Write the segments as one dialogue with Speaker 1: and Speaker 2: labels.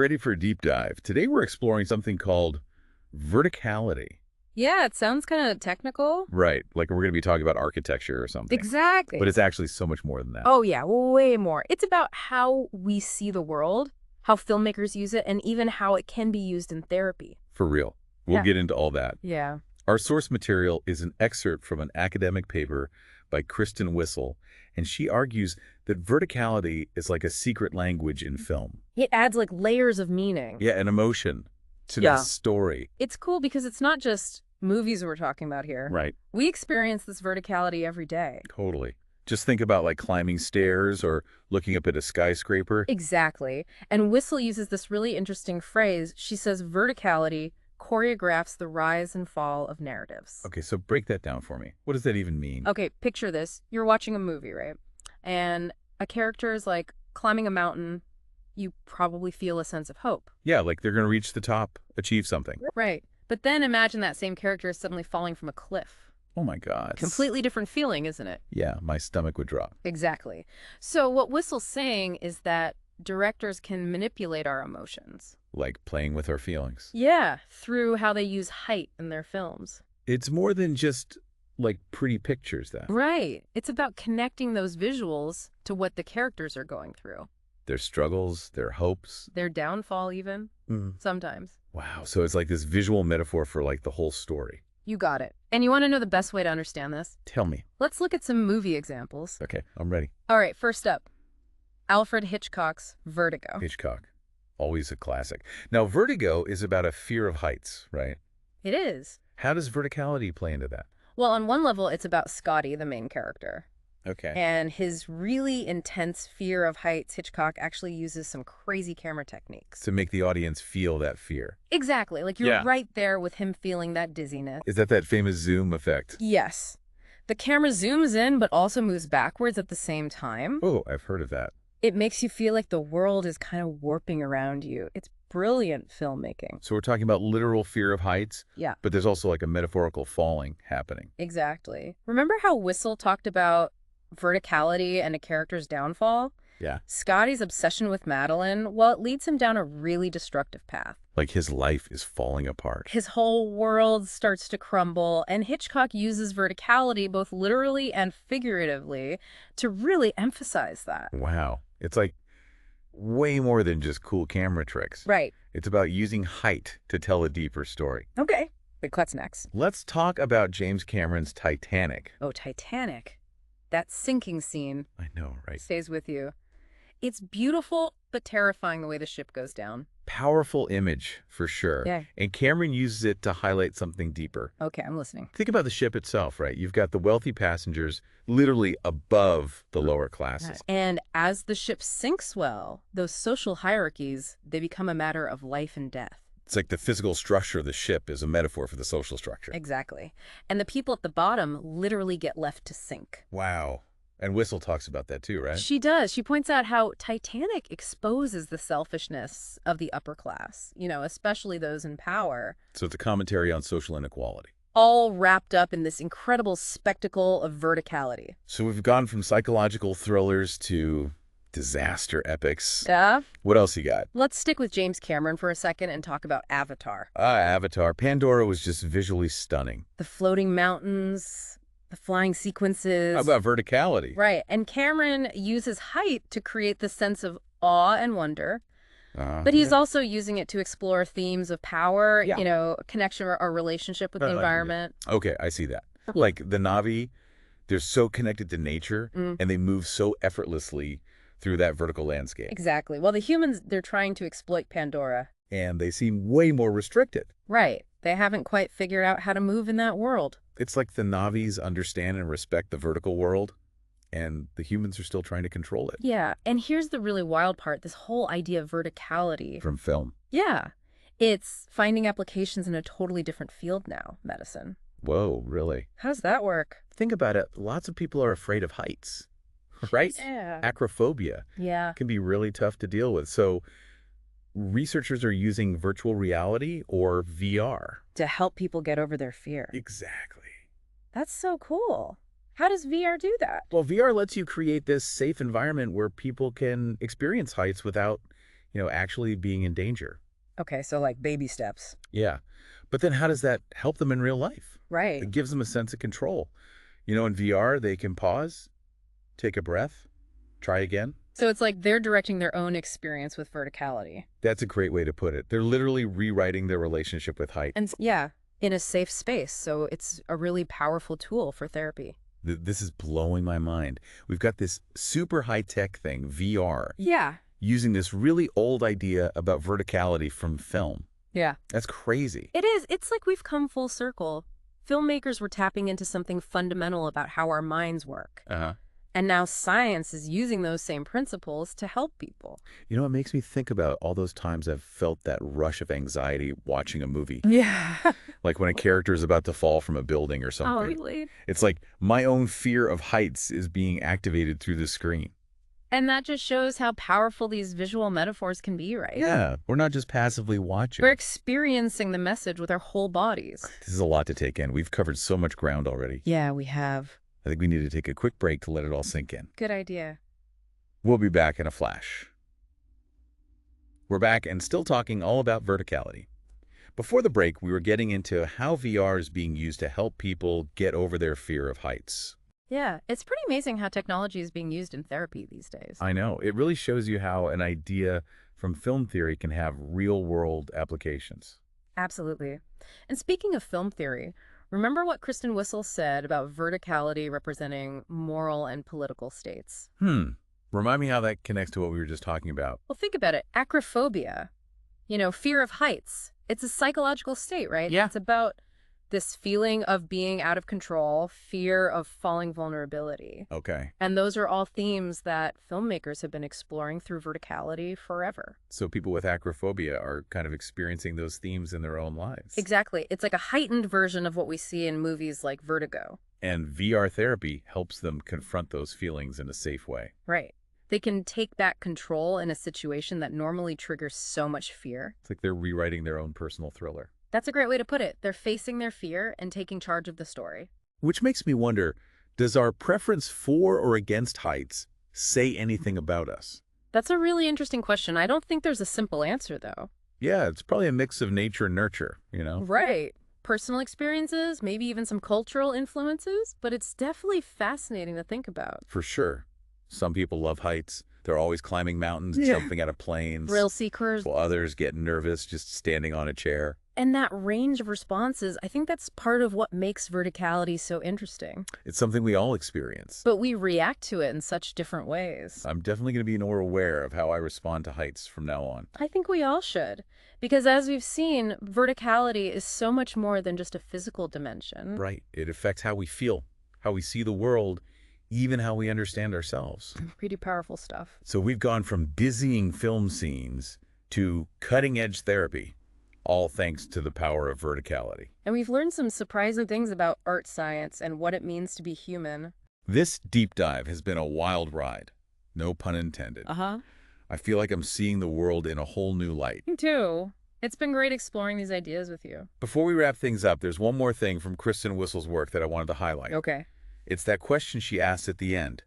Speaker 1: Ready for a deep dive. Today we're exploring something called verticality.
Speaker 2: Yeah, it sounds kind of technical.
Speaker 1: Right, like we're going to be talking about architecture or something.
Speaker 2: Exactly.
Speaker 1: But it's actually so much more than that.
Speaker 2: Oh, yeah, way more. It's about how we see the world, how filmmakers use it, and even how it can be used in therapy.
Speaker 1: For real. We'll
Speaker 2: Yeah.
Speaker 1: get into all that.
Speaker 2: Yeah.
Speaker 1: Our source material is an excerpt from an academic paper by Kristen Whissel, and she argues that verticality is like a secret language in film.
Speaker 2: It adds like layers of meaning.
Speaker 1: Yeah, an emotion to the
Speaker 2: Yeah.
Speaker 1: story.
Speaker 2: It's cool because it's not just movies we're talking about here.
Speaker 1: Right,
Speaker 2: We experience this verticality every day.
Speaker 1: totally. Just think about like climbing stairs or looking up at a skyscraper.
Speaker 2: Exactly. And Whissel uses this really interesting phrase. She says verticality choreographs the rise and fall of narratives.
Speaker 1: Okay, so break that down for me. What does that even mean?
Speaker 2: Okay, picture this. You're watching a movie, right? And a character is like climbing a mountain. You probably feel a sense of hope.
Speaker 1: Yeah, like they're going to reach the top, achieve something.
Speaker 2: Right. But then imagine that same character is suddenly falling from a cliff.
Speaker 1: Oh my God.
Speaker 2: Completely different feeling, isn't it?
Speaker 1: Yeah, my stomach would drop.
Speaker 2: Exactly. So what Whistle's saying is that directors can manipulate our emotions.
Speaker 1: Like playing with our feelings.
Speaker 2: Yeah, through how they use height in their films.
Speaker 1: It's more than just like pretty pictures then.
Speaker 2: Right. It's about connecting those visuals to what the characters are going through.
Speaker 1: Their struggles, their hopes.
Speaker 2: Their downfall even, sometimes.
Speaker 1: Wow, so it's like this visual metaphor for like the whole story.
Speaker 2: You got it. And you want to know the best way to understand this?
Speaker 1: Tell me.
Speaker 2: Let's look at some movie examples.
Speaker 1: Okay, I'm ready.
Speaker 2: All right, first up, Alfred Hitchcock's Vertigo.
Speaker 1: Hitchcock. Always a classic. Now, Vertigo is about a fear of heights, right?
Speaker 2: It is.
Speaker 1: How does verticality play into that?
Speaker 2: Well, on one level, it's about Scotty, the main character.
Speaker 1: Okay.
Speaker 2: And his really intense fear of heights. Hitchcock actually uses some crazy camera techniques.
Speaker 1: To make the audience feel that fear.
Speaker 2: Exactly. Like you're
Speaker 1: Yeah.
Speaker 2: right there with him feeling that dizziness.
Speaker 1: Is that famous zoom effect?
Speaker 2: Yes. The camera zooms in but also moves backwards at the same time.
Speaker 1: Oh, I've heard of that.
Speaker 2: It makes you feel like the world is kind of warping around you. It's brilliant filmmaking.
Speaker 1: So we're talking about literal fear of heights,
Speaker 2: Yeah,
Speaker 1: but there's also like a metaphorical falling happening.
Speaker 2: exactly. Remember how Whissel talked about verticality and a character's downfall?
Speaker 1: Yeah.
Speaker 2: Scotty's obsession with Madeline, well, it leads him down a really destructive path.
Speaker 1: Like his life is falling apart.
Speaker 2: His whole world starts to crumble, and Hitchcock uses verticality both literally and figuratively to really emphasize that.
Speaker 1: Wow. It's like way more than just cool camera tricks.
Speaker 2: Right.
Speaker 1: It's about using height to tell a deeper story.
Speaker 2: Okay. Wait, what's next?
Speaker 1: Let's talk about James Cameron's Titanic.
Speaker 2: Oh, Titanic. That sinking scene
Speaker 1: I know, right?
Speaker 2: stays with you. It's beautiful, but terrifying the way the ship goes down.
Speaker 1: Powerful image, for sure.
Speaker 2: Yeah.
Speaker 1: And Cameron uses it to highlight something deeper.
Speaker 2: Okay, I'm listening.
Speaker 1: Think about the ship itself, right? You've got the wealthy passengers literally above the lower classes.
Speaker 2: And as the ship sinks well, those social hierarchies, they become a matter of life and death.
Speaker 1: It's like the physical structure of the ship is a metaphor for the social structure.
Speaker 2: Exactly. And the people at the bottom literally get left to sink.
Speaker 1: Wow. And Whissel talks about that too, right?
Speaker 2: She does. She points out how Titanic exposes the selfishness of the upper class, especially those in power,
Speaker 1: So it's a commentary on social inequality.
Speaker 2: all wrapped up in this incredible spectacle of verticality.
Speaker 1: So we've gone from psychological thrillers to disaster epics.
Speaker 2: Yeah?
Speaker 1: What else you got?
Speaker 2: Let's stick with James Cameron for a second and talk about Avatar.
Speaker 1: Avatar. Pandora was just visually stunning.
Speaker 2: The floating mountains, the flying sequences.
Speaker 1: How about verticality?
Speaker 2: Right. And Cameron uses height to create this sense of awe and wonder. But he's also using it to explore themes of power,
Speaker 1: Yeah.
Speaker 2: Connection or relationship with the environment.
Speaker 1: Okay, I see that. Like the Na'vi, they're so connected to nature and they move so effortlessly through that vertical landscape.
Speaker 2: Exactly. Well, the humans, they're trying to exploit Pandora.
Speaker 1: And they seem way more restricted.
Speaker 2: Right. They haven't quite figured out how to move in that world.
Speaker 1: It's like the Na'vis understand and respect the vertical world, and the humans are still trying to control it.
Speaker 2: Yeah. And here's the really wild part, this whole idea of verticality.
Speaker 1: From film.
Speaker 2: Yeah. It's finding applications in a totally different field now, medicine.
Speaker 1: Whoa, really?
Speaker 2: How does that work?
Speaker 1: Think about it. Lots of people are afraid of heights, right?
Speaker 2: Yeah.
Speaker 1: Acrophobia
Speaker 2: Yeah.
Speaker 1: can be really tough to deal with. So researchers are using virtual reality or VR.
Speaker 2: To help people get over their fear.
Speaker 1: Exactly.
Speaker 2: That's so cool. How does VR do that?
Speaker 1: Well, VR lets you create this safe environment where people can experience heights without actually being in danger.
Speaker 2: Okay, so like baby steps.
Speaker 1: Yeah. But then how does that help them in real life?
Speaker 2: Right.
Speaker 1: It gives them a sense of control. In VR, they can pause, take a breath, try again.
Speaker 2: So it's like they're directing their own experience with verticality.
Speaker 1: That's a great way to put it. They're literally rewriting their relationship with height.
Speaker 2: And yeah, in a safe space. So it's a really powerful tool for therapy.
Speaker 1: This is blowing my mind. We've got this super high-tech thing, VR,
Speaker 2: Yeah.
Speaker 1: using this really old idea about verticality from film.
Speaker 2: Yeah.
Speaker 1: That's crazy.
Speaker 2: It is. It's like we've come full circle. Filmmakers were tapping into something fundamental about how our minds work.
Speaker 1: Uh-huh.
Speaker 2: And now science is using those same principles to help people.
Speaker 1: It makes me think about all those times I've felt that rush of anxiety watching a movie.
Speaker 2: Yeah.
Speaker 1: Like when a character is about to fall from a building or
Speaker 2: Oh,
Speaker 1: something.
Speaker 2: really?
Speaker 1: It's like my own fear of heights is being activated through the screen.
Speaker 2: And that just shows how powerful these visual metaphors can be, right?
Speaker 1: Yeah, we're not just passively watching.
Speaker 2: We're experiencing the message with our whole bodies.
Speaker 1: This is a lot to take in. We've covered so much ground already.
Speaker 2: Yeah, we have.
Speaker 1: I think we need to take a quick break to let it all sink in.
Speaker 2: Good idea.
Speaker 1: We'll be back in a flash. We're back and still talking all about verticality. Before the break, we were getting into how VR is being used to help people get over their fear of heights.
Speaker 2: Yeah, it's pretty amazing how technology is being used in therapy these days.
Speaker 1: I know. It really shows you how an idea from film theory can have real-world applications.
Speaker 2: Absolutely. And speaking of film theory, remember what Kristen Whissel said about verticality representing moral and political states?
Speaker 1: Remind me how that connects to what we were just talking about.
Speaker 2: Well, think about it. Acrophobia, fear of heights. It's a psychological state, right?
Speaker 1: Yeah.
Speaker 2: It's about this feeling of being out of control, fear of falling vulnerability.
Speaker 1: Okay.
Speaker 2: And those are all themes that filmmakers have been exploring through verticality forever.
Speaker 1: So people with acrophobia are kind of experiencing those themes in their own lives.
Speaker 2: Exactly. It's like a heightened version of what we see in movies like Vertigo.
Speaker 1: And VR therapy helps them confront those feelings in a safe way.
Speaker 2: Right. They can take back control in a situation that normally triggers so much fear.
Speaker 1: It's like they're rewriting their own personal thriller.
Speaker 2: That's a great way to put it. They're facing their fear and taking charge of the story.
Speaker 1: Which makes me wonder, does our preference for or against heights say anything about us?
Speaker 2: That's a really interesting question. I don't think there's a simple answer, though.
Speaker 1: Yeah, it's probably a mix of nature and nurture,
Speaker 2: Right. Personal experiences, maybe even some cultural influences, but it's definitely fascinating to think about.
Speaker 1: For sure. Some people love heights. They're always climbing mountains,
Speaker 2: Yeah.
Speaker 1: jumping out of planes.
Speaker 2: Thrill seekers.
Speaker 1: While others get nervous just standing on a chair.
Speaker 2: And that range of responses, I think that's part of what makes verticality so interesting.
Speaker 1: It's something we all experience.
Speaker 2: But we react to it in such different ways.
Speaker 1: I'm definitely going to be more aware of how I respond to heights from now on.
Speaker 2: I think we all should. Because as we've seen, verticality is so much more than just a physical dimension.
Speaker 1: Right. It affects how we feel, how we see the world, even how we understand ourselves.
Speaker 2: Pretty powerful stuff.
Speaker 1: So we've gone from dizzying film scenes to cutting-edge therapy, all thanks to the power of verticality.
Speaker 2: And we've learned some surprising things about art science and what it means to be human.
Speaker 1: This deep dive has been a wild ride. No pun intended.
Speaker 2: Uh-huh.
Speaker 1: I feel like I'm seeing the world in a whole new light.
Speaker 2: Me too. It's been great exploring these ideas with you.
Speaker 1: Before we wrap things up, there's one more thing from Kristen Whissel's work that I wanted to highlight.
Speaker 2: Okay.
Speaker 1: It's that question she asked at the end.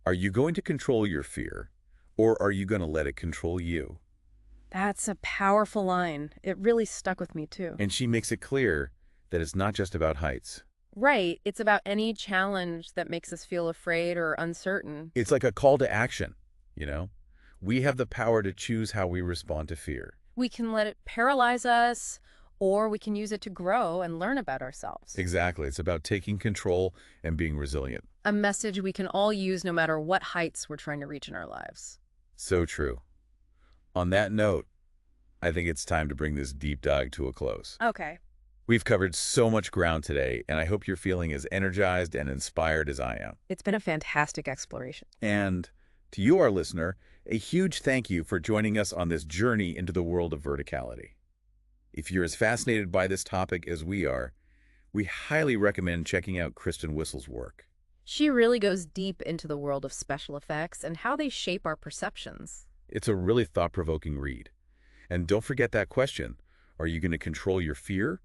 Speaker 1: Are you going to control your fear, or are you going to let it control you?
Speaker 2: That's a powerful line. It really stuck with me too.
Speaker 1: And she makes it clear that it's not just about heights.
Speaker 2: Right. It's about any challenge that makes us feel afraid or uncertain.
Speaker 1: It's like a call to action, We have the power to choose how we respond to fear.
Speaker 2: We can let it paralyze us, or we can use it to grow and learn about ourselves.
Speaker 1: Exactly. It's about taking control and being resilient.
Speaker 2: A message we can all use no matter what heights we're trying to reach in our lives.
Speaker 1: So true. On that note, I think it's time to bring this deep dive to a close.
Speaker 2: Okay.
Speaker 1: We've covered so much ground today, and I hope you're feeling as energized and inspired as I am.
Speaker 2: It's been a fantastic exploration.
Speaker 1: And to you, our listener, a huge thank you for joining us on this journey into the world of verticality. If you're as fascinated by this topic as we are, we highly recommend checking out Kristen Whissel's work.
Speaker 2: She really goes deep into the world of special effects and how they shape our perceptions.
Speaker 1: It's a really thought-provoking read. And don't forget that question, are you going to control your fear,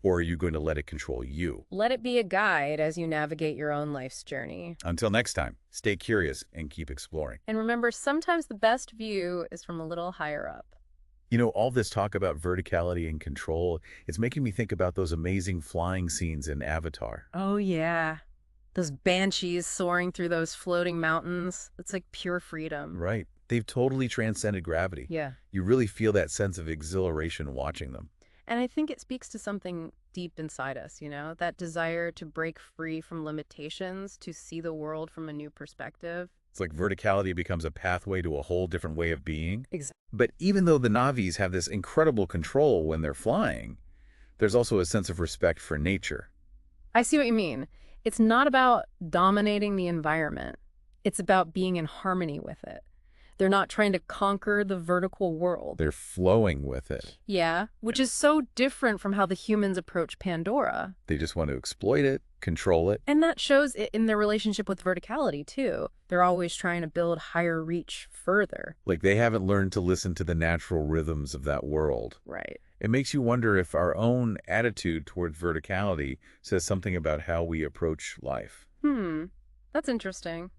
Speaker 1: Or are you going to let it control you?
Speaker 2: Let it be a guide as you navigate your own life's journey.
Speaker 1: Until next time, stay curious and keep exploring.
Speaker 2: And remember, sometimes the best view is from a little higher up.
Speaker 1: You know, all this talk about verticality and control, it's making me think about those amazing flying scenes in Avatar.
Speaker 2: Oh, yeah. Those banshees soaring through those floating mountains. It's like pure freedom.
Speaker 1: Right. They've totally transcended gravity.
Speaker 2: Yeah.
Speaker 1: You really feel that sense of exhilaration watching them.
Speaker 2: And I think it speaks to something deep inside us, that desire to break free from limitations, to see the world from a new perspective.
Speaker 1: It's like verticality becomes a pathway to a whole different way of being.
Speaker 2: Exactly.
Speaker 1: But even though the Navis have this incredible control when they're flying, there's also a sense of respect for nature.
Speaker 2: I see what you mean. It's not about dominating the environment. It's about being in harmony with it. They're not trying to conquer the vertical world.
Speaker 1: They're flowing with it.
Speaker 2: Yeah, which is so different from how the humans approach Pandora.
Speaker 1: They just want to exploit it, control it.
Speaker 2: And that shows it in their relationship with verticality, too. They're always trying to build higher reach further.
Speaker 1: Like they haven't learned to listen to the natural rhythms of that world.
Speaker 2: Right.
Speaker 1: It makes you wonder if our own attitude towards verticality says something about how we approach life.
Speaker 2: That's interesting.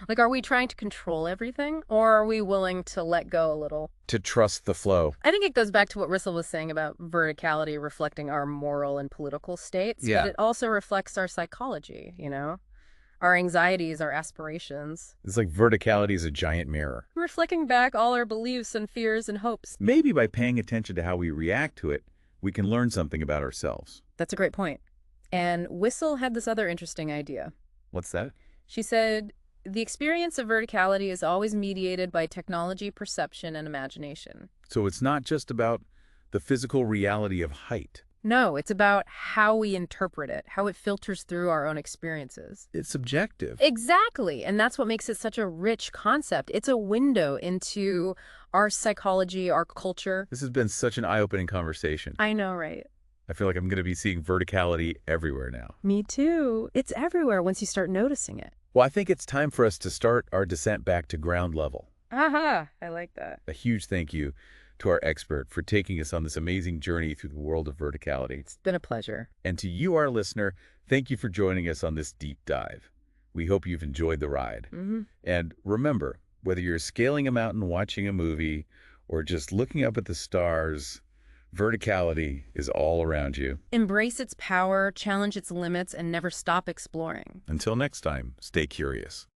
Speaker 2: Like, are we trying to control everything, or are we willing to let go a little?
Speaker 1: To trust the flow.
Speaker 2: I think it goes back to what Whissel was saying about verticality reflecting our moral and political states,
Speaker 1: Yeah.
Speaker 2: but it also reflects our psychology, our anxieties, our aspirations.
Speaker 1: It's like verticality is a giant mirror.
Speaker 2: Reflecting back all our beliefs and fears and hopes.
Speaker 1: Maybe by paying attention to how we react to it, we can learn something about ourselves.
Speaker 2: That's a great point. And Whissel had this other interesting idea.
Speaker 1: What's that?
Speaker 2: She said, the experience of verticality is always mediated by technology, perception, and imagination.
Speaker 1: So it's not just about the physical reality of height.
Speaker 2: No, it's about how we interpret it, how it filters through our own experiences.
Speaker 1: It's subjective.
Speaker 2: Exactly. And that's what makes it such a rich concept. It's a window into our psychology, our culture.
Speaker 1: This has been such an eye-opening conversation.
Speaker 2: I know, right?
Speaker 1: I feel like I'm going to be seeing verticality everywhere now.
Speaker 2: Me too. It's everywhere once you start noticing it.
Speaker 1: Well, I think it's time for us to start our descent back to ground level.
Speaker 2: Aha, I like that.
Speaker 1: A huge thank you to our expert for taking us on this amazing journey through the world of verticality.
Speaker 2: It's been a pleasure.
Speaker 1: And to you, our listener, thank you for joining us on this deep dive. We hope you've enjoyed the ride. And remember, whether you're scaling a mountain, watching a movie, or just looking up at the stars, verticality is all around you.
Speaker 2: Embrace its power, challenge its limits, and never stop exploring.
Speaker 1: Until next time, stay curious.